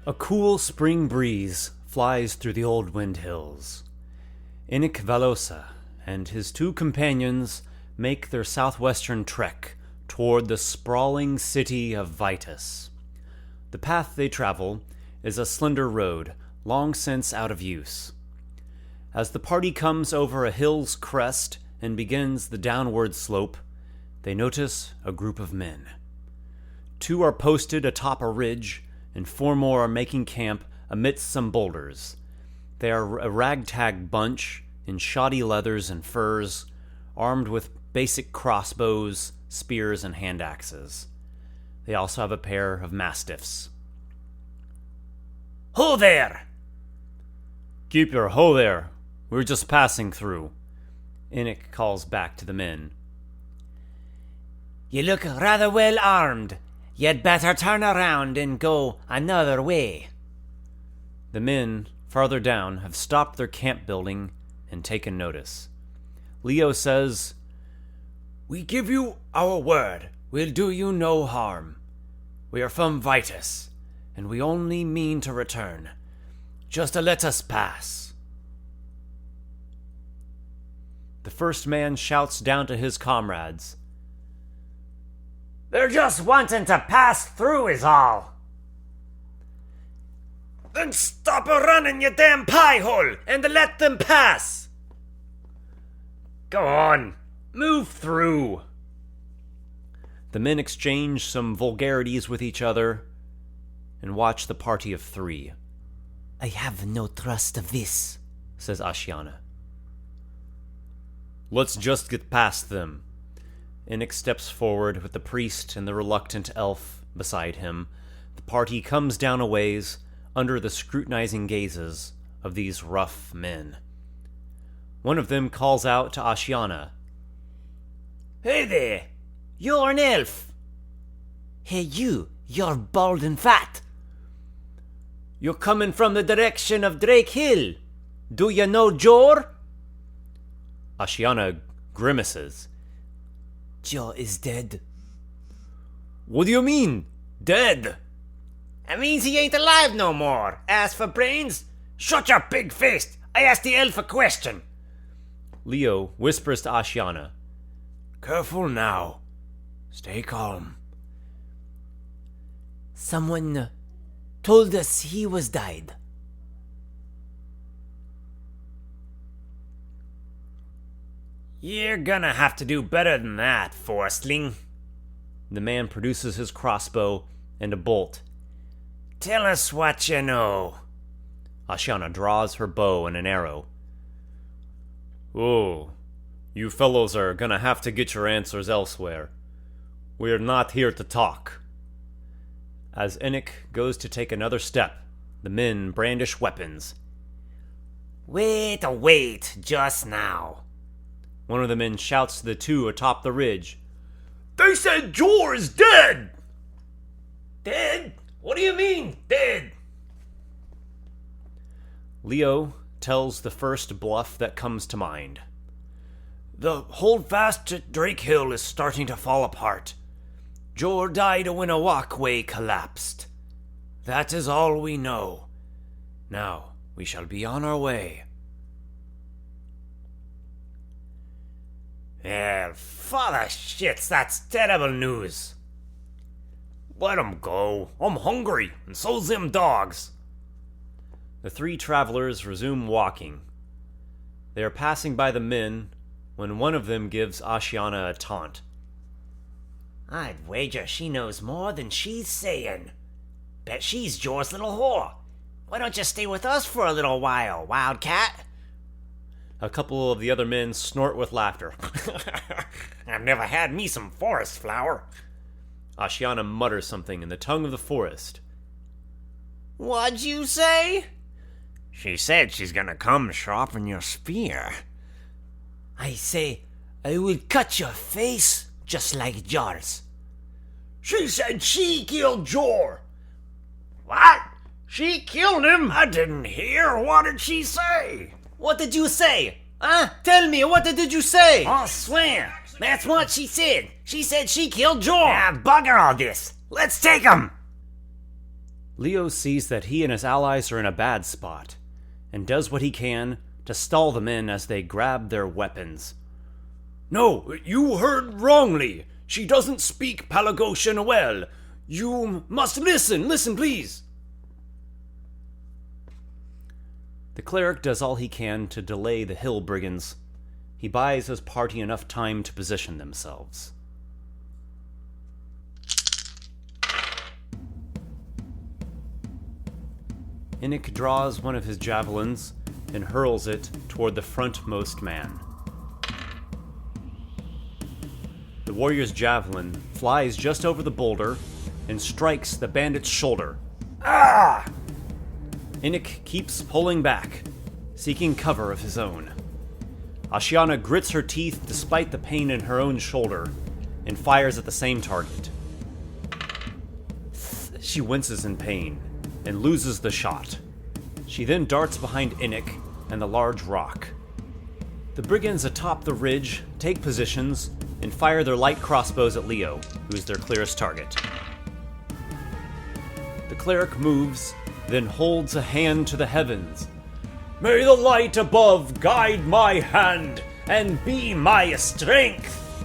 A cool spring breeze flies through the Oldwind hills. Inic Valosa and his two companions make their southwestern trek toward the sprawling city of Vitus. The path they travel is a slender road, long since out of use. As the party comes over a hill's crest and begins the downward slope, they notice a group of men. 2 are posted atop a ridge, and 4 more are making camp amidst some boulders. They are a ragtag bunch in shoddy leathers and furs, armed with basic crossbows, spears, and hand axes. They also have a pair of mastiffs. Ho there! Keep your ho there. We're just passing through. Inic calls back to the men. You look rather well armed. You'd better turn around and go another way. The men, farther down, have stopped their camp building and taken notice. Leo says, We give you our word. We'll do you no harm. We are from Vitus, and we only mean to return. Just to let us pass. The first man shouts down to his comrades. They're just wanting to pass through is all. Then stop running, you damn pie hole, and let them pass. Go on, move through. The men exchange some vulgarities with each other and watch the party of 3. I have no trust of this, says Ashiana. Let's just get past them. Inic steps forward with the priest and the reluctant elf beside him. The party comes down a ways under the scrutinizing gazes of these rough men. One of them calls out to Ashiana. Hey there, you're an elf. Hey you're bald and fat. You're coming from the direction of Drake Hill. Do you know Jor? Ashiana grimaces. Jor is dead. What do you mean, dead? That means he ain't alive no more. As for brains, shut your big face. I asked the elf a question. Leo whispers to Ashiana. Careful now. Stay calm. Someone told us he was died. You're gonna have to do better than that, Forestling. The man produces his crossbow and a bolt. Tell us what you know. Ashiana draws her bow and an arrow. Oh, you fellows are gonna have to get your answers elsewhere. We're not here to talk. As Inic goes to take another step, the men brandish weapons. Wait, just now. One of the men shouts to the 2 atop the ridge. They said Jor is dead! Dead? What do you mean, dead? Leo tells the first bluff that comes to mind. The holdfast at Drake Hill is starting to fall apart. Jor died when a walkway collapsed. That is all we know. Now, we shall be on our way. Yeah, father shits, that's terrible news. Let 'em go. I'm hungry, and so's them dogs. The 3 travelers resume walking. They are passing by the men when one of them gives Ashiana a taunt. I'd wager she knows more than she's saying. Bet she's Jor's little whore. Why don't you stay with us for a little while, Wildcat? A couple of the other men snort with laughter. I've never had me some forest flower. Ashiana mutters something in the tongue of the forest. What'd you say? She said she's gonna come sharpen your spear. I say, I will cut your face just like Jor's. She said she killed Jor. What? She killed him? I didn't hear. What did she say? What did you say? Huh? Tell me, what did you say? I'll swear. That's what she said. She said she killed Jor. Ah, bugger all this. Let's take him. Leo sees that he and his allies are in a bad spot, and does what he can to stall them in as they grab their weapons. No, you heard wrongly. She doesn't speak Palagotian well. You must listen. Listen, please. The cleric does all he can to delay the hill brigands. He buys his party enough time to position themselves. Enoch draws one of his javelins and hurls it toward the frontmost man. The warrior's javelin flies just over the boulder and strikes the bandit's shoulder. Ah! Enoch keeps pulling back, seeking cover of his own. Ashiana grits her teeth despite the pain in her own shoulder and fires at the same target. She winces in pain and loses the shot. She then darts behind Enoch and the large rock. The brigands atop the ridge take positions and fire their light crossbows at Leo, who is their clearest target. The cleric moves, then holds a hand to the heavens. May the light above guide my hand and be my strength.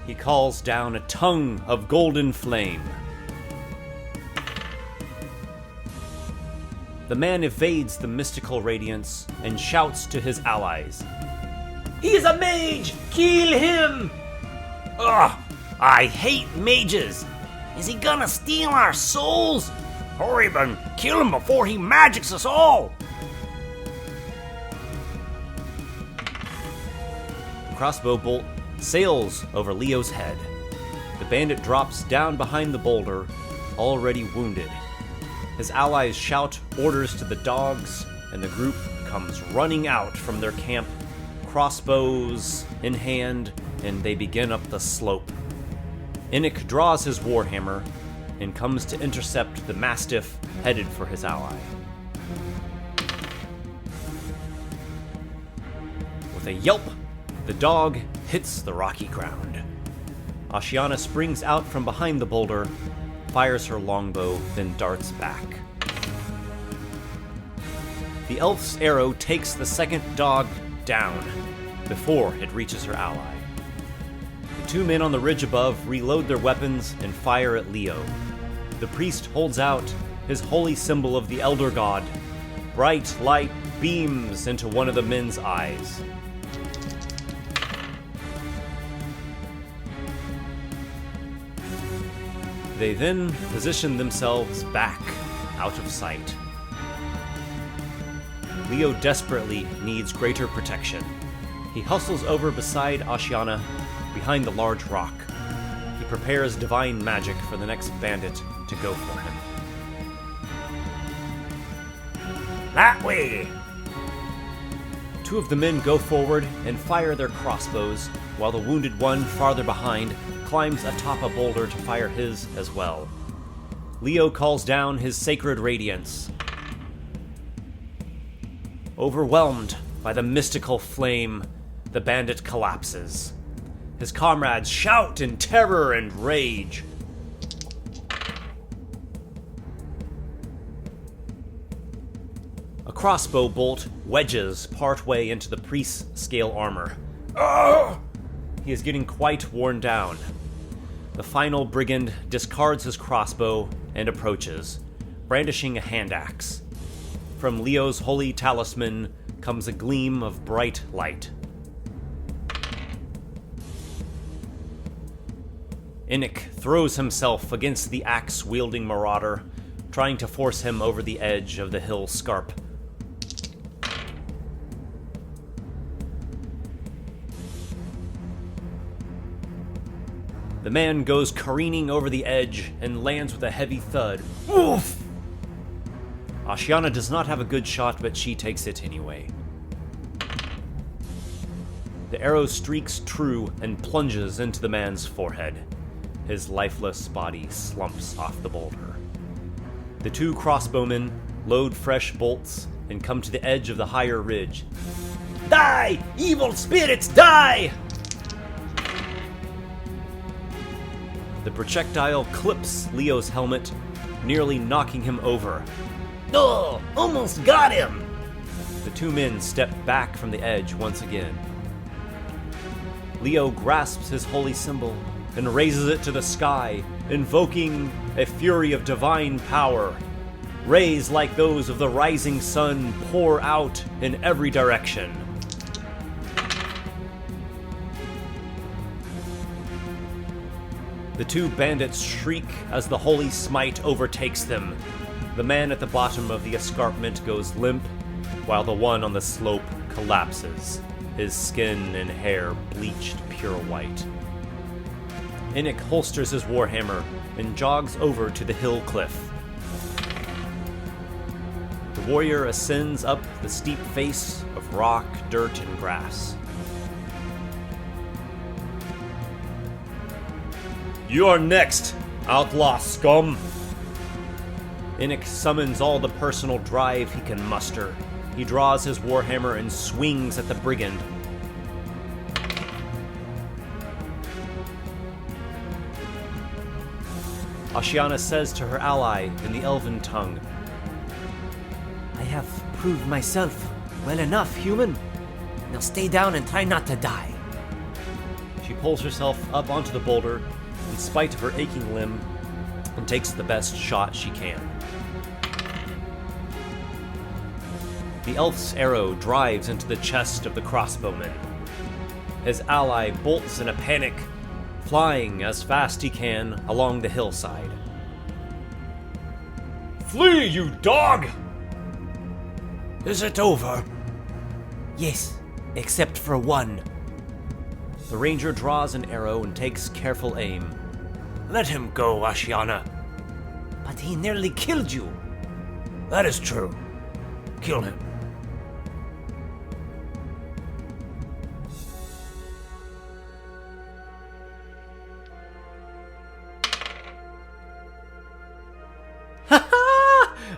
He calls down a tongue of golden flame. The man evades the mystical radiance and shouts to his allies. He's a mage! Kill him! Ugh! I hate mages! Is he gonna steal our souls? Hurry, and kill him before he magics us all! The crossbow bolt sails over Leo's head. The bandit drops down behind the boulder, already wounded. His allies shout orders to the dogs, and the group comes running out from their camp, crossbows in hand, and they begin up the slope. Enoch draws his warhammer and comes to intercept the mastiff headed for his ally. With a yelp, the dog hits the rocky ground. Ashiana springs out from behind the boulder, fires her longbow, then darts back. The elf's arrow takes the second dog down before it reaches her ally. The two men on the ridge above reload their weapons and fire at Leo. The priest holds out his holy symbol of the Elder God. Bright light beams into one of the men's eyes. They then position themselves back, out of sight. Leo desperately needs greater protection. He hustles over beside Ashiana, behind the large rock. He prepares divine magic for the next bandit to go for him. That way! Two of the men go forward and fire their crossbows, while the wounded one farther behind climbs atop a boulder to fire his as well. Leo calls down his sacred radiance. Overwhelmed by the mystical flame, the bandit collapses. His comrades shout in terror and rage. A crossbow bolt wedges partway into the priest's scale armor. He is getting quite worn down. The final brigand discards his crossbow and approaches, brandishing a hand axe. From Leo's holy talisman comes a gleam of bright light. Enoch throws himself against the axe-wielding marauder, trying to force him over the edge of the hill scarp. The man goes careening over the edge and lands with a heavy thud. Oof! Ashiana does not have a good shot, but she takes it anyway. The arrow streaks true and plunges into the man's forehead. His lifeless body slumps off the boulder. The two crossbowmen load fresh bolts and come to the edge of the higher ridge. Die! Evil spirits, die! The projectile clips Leo's helmet, nearly knocking him over. Oh, almost got him! The two men step back from the edge once again. Leo grasps his holy symbol and raises it to the sky, invoking a fury of divine power. Rays like those of the rising sun pour out in every direction. The two bandits shriek as the holy smite overtakes them. The man at the bottom of the escarpment goes limp, while the one on the slope collapses, his skin and hair bleached pure white. Enoch holsters his warhammer and jogs over to the hill cliff. The warrior ascends up the steep face of rock, dirt, and grass. "You are next, outlaw scum!" Enoch summons all the personal drive he can muster. He draws his warhammer and swings at the brigand. Ashiana says to her ally in the elven tongue, I have proved myself well enough, human. Now stay down and try not to die. She pulls herself up onto the boulder in spite of her aching limb and takes the best shot she can. The elf's arrow drives into the chest of the crossbowman. His ally bolts in a panic, flying as fast he can along the hillside. "Flee, you dog!" Is it over? Yes, except for one. The ranger draws an arrow and takes careful aim. Let him go, Ashiana. But he nearly killed you. That is true. Kill him.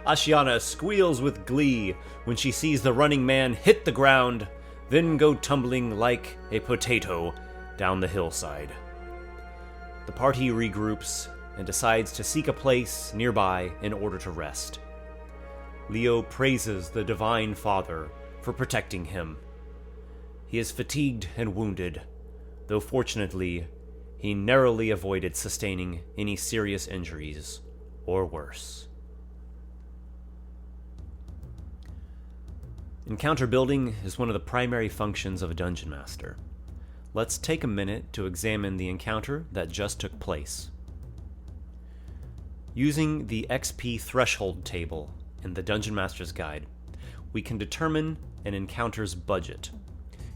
Ashiana squeals with glee when she sees the running man hit the ground, then go tumbling like a potato down the hillside. The party regroups and decides to seek a place nearby in order to rest. Leo praises the Divine Father for protecting him. He is fatigued and wounded, though fortunately, he narrowly avoided sustaining any serious injuries or worse. Encounter building is one of the primary functions of a dungeon master. Let's take a minute to examine the encounter that just took place. Using the XP threshold table in the Dungeon Master's Guide, we can determine an encounter's budget.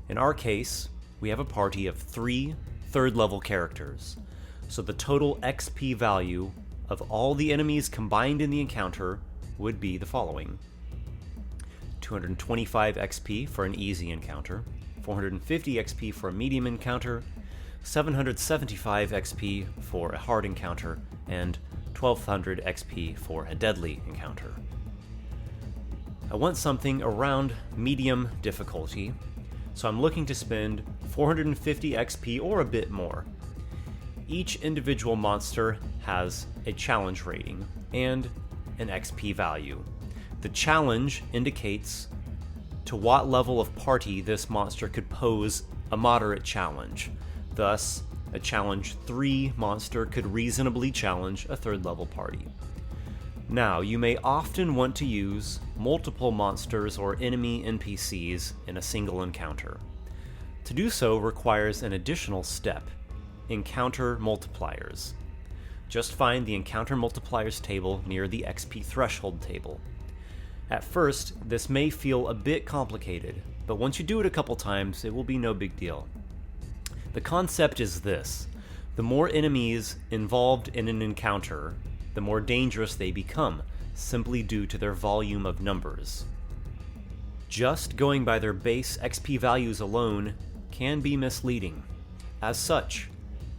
In our case, we have a party of 3 third-level characters, so the total XP value of all the enemies combined in the encounter would be the following: 225 XP for an easy encounter, 450 XP for a medium encounter, 775 XP for a hard encounter, and 1200 XP for a deadly encounter. I want something around medium difficulty, so I'm looking to spend 450 XP or a bit more. Each individual monster has a challenge rating and an XP value. The challenge indicates to what level of party this monster could pose a moderate challenge. Thus, a challenge 3 monster could reasonably challenge a third level party. Now, you may often want to use multiple monsters or enemy NPCs in a single encounter. To do so requires an additional step: encounter multipliers. Just find the encounter multipliers table near the XP threshold table. At first, this may feel a bit complicated, but once you do it a couple times, it will be no big deal. The concept is this: the more enemies involved in an encounter, the more dangerous they become, simply due to their volume of numbers. Just going by their base XP values alone can be misleading. As such,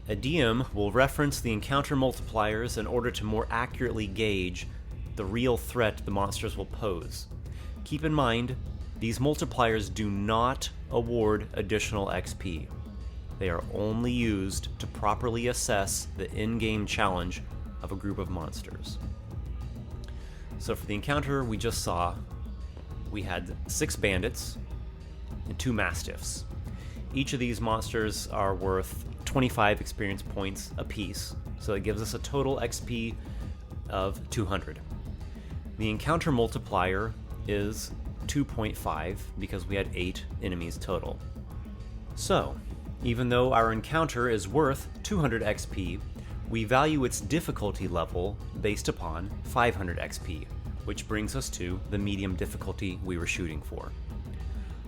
a DM will reference the encounter multipliers in order to more accurately gauge the real threat the monsters will pose. Keep in mind, these multipliers do not award additional XP. They are only used to properly assess the in-game challenge of a group of monsters. So for the encounter we just saw, we had 6 bandits and 2 mastiffs. Each of these monsters are worth 25 experience points apiece, so it gives us a total XP of 200. The encounter multiplier is 2.5 because we had 8 enemies total. So, even though our encounter is worth 200 XP, we value its difficulty level based upon 500 XP, which brings us to the medium difficulty we were shooting for.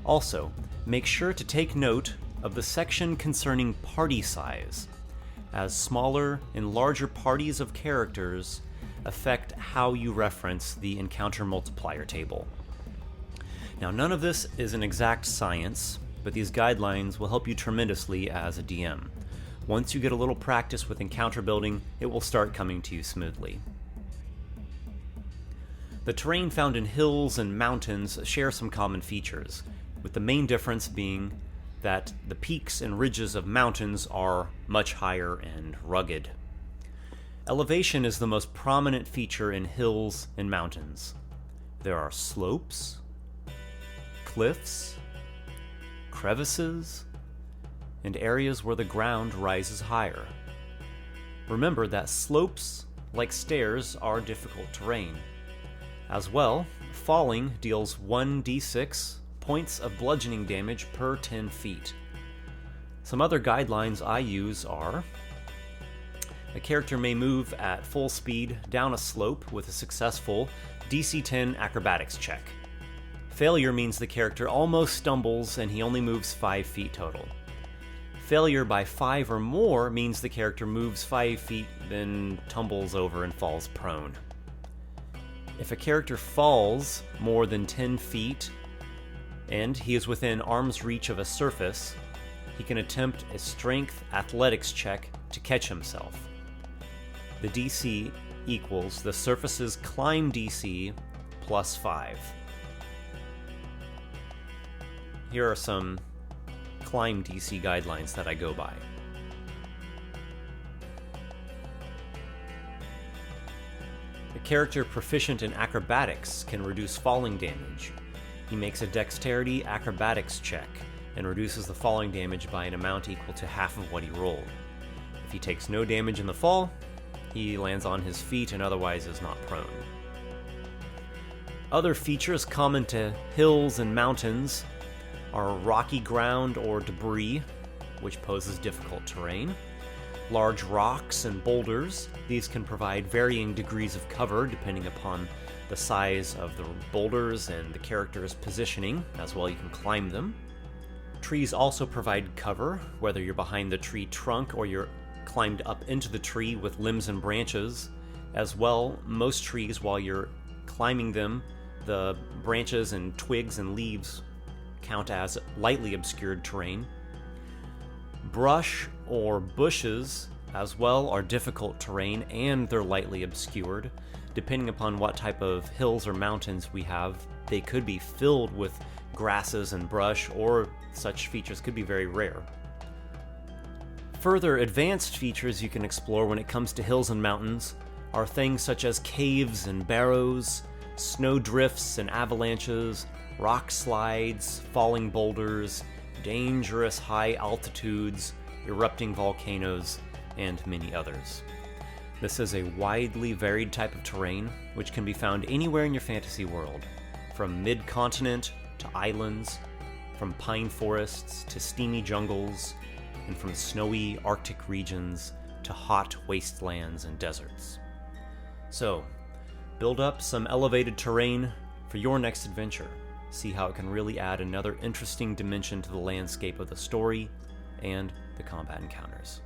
Also, make sure to take note of the section concerning party size, as smaller and larger parties of characters affect how you reference the encounter multiplier table. Now, none of this is an exact science, but these guidelines will help you tremendously as a DM. Once you get a little practice with encounter building, it will start coming to you smoothly. The terrain found in hills and mountains share some common features, with the main difference being that the peaks and ridges of mountains are much higher and rugged. Elevation is the most prominent feature in hills and mountains. There are slopes, cliffs, crevices, and areas where the ground rises higher. Remember that slopes, like stairs, are difficult terrain. As well, falling deals 1d6 points of bludgeoning damage per 10 feet. Some other guidelines I use are: a character may move at full speed down a slope with a successful DC 10 acrobatics check. Failure means the character almost stumbles and he only moves 5 feet total. Failure by 5 or more means the character moves 5 feet, then tumbles over and falls prone. If a character falls more than 10 feet and he is within arm's reach of a surface, he can attempt a strength athletics check to catch himself. The DC equals the surface's climb DC plus 5. Here are some climb DC guidelines that I go by. A character proficient in acrobatics can reduce falling damage. He makes a dexterity acrobatics check and reduces the falling damage by an amount equal to half of what he rolled. If he takes no damage in the fall, he lands on his feet and otherwise is not prone. Other features common to hills and mountains are rocky ground or debris, which poses difficult terrain, large rocks and boulders. These can provide varying degrees of cover depending upon the size of the boulders and the character's positioning. As well, you can climb them. Trees also provide cover, whether you're behind the tree trunk or you're climbed up into the tree with limbs and branches. As well, most trees, while you're climbing them, the branches and twigs and leaves count as lightly obscured terrain. Brush or bushes, as well, are difficult terrain and they're lightly obscured. Depending upon what type of hills or mountains we have, they could be filled with grasses and brush, or such features could be very rare. Further advanced features you can explore when it comes to hills and mountains are things such as caves and barrows, snow drifts and avalanches, rock slides, falling boulders, dangerous high altitudes, erupting volcanoes, and many others. This is a widely varied type of terrain which can be found anywhere in your fantasy world, from mid-continent to islands, from pine forests to steamy jungles, and from snowy Arctic regions to hot wastelands and deserts. So, build up some elevated terrain for your next adventure. See how it can really add another interesting dimension to the landscape of the story and the combat encounters.